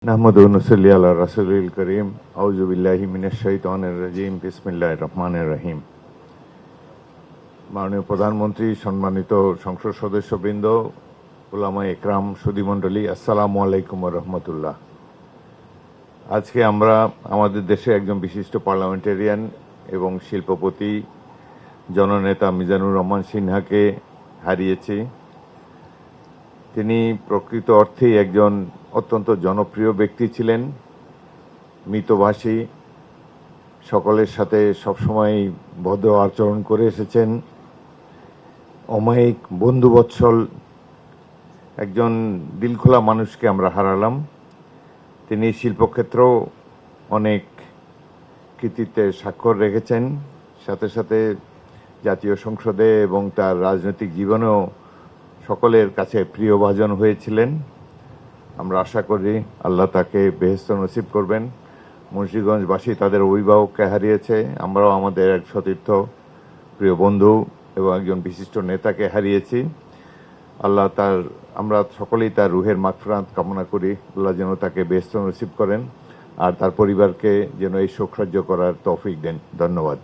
নাহমাদুহু ওয়া নুসাল্লি আলা রাসূলিল কারীম আউযু বিল্লাহি মিনাশ শাইতানির রাজীম বিসমিল্লাহির রহমানির রহিম। মাননীয় প্রধানমন্ত্রী, সম্মানিত সংসদ সদস্যবৃন্দ, উলামায়ে ইকরাম, সুধীমণ্ডলী, আসসালামু আলাইকুম ওয়া রাহমাতুল্লাহ। আজকে আমরা আমাদের দেশে একজন বিশিষ্ট পার্লামেন্টেরিয়ান এবং শিল্পপতি জননেতা মিজানুর রহমান সিনহাকে হারিয়েছি। তিনি প্রকৃত অর্থেই একজন অত্যন্ত জনপ্রিয় ব্যক্তি ছিলেন, মিতভাষী, সকলের সাথে সবসময় ভদ্র আচরণ করে এসেছেন, অমায়িক বন্ধুবৎসল একজন দিলখোলা মানুষকে আমরা হারালাম। তিনি শিল্পক্ষেত্রেও অনেক কৃতিত্বের স্বাক্ষর রেখেছেন, সাথে সাথে জাতীয় সংসদে এবং তার রাজনৈতিক জীবনেও সকলের কাছে প্রিয়ভাজন হয়েছিলেন। আমরা আশা করি আল্লাহ তাকে বেহেশত নসিব করবেন। মুন্সিগঞ্জবাসী তাদের অভিভাবককে হারিয়েছে, আমরাও আমাদের এক সতীর্থ প্রিয় বন্ধু এবং একজন বিশিষ্ট নেতাকে হারিয়েছি। আমরা সকলেই তার রুহের মাগফিরাত কামনা করি। আল্লাহ যেন তাকে বেহেশত নসিব করেন আর তার পরিবারকে যেন এই শোক সহ্য করার তৌফিক দেন। ধন্যবাদ।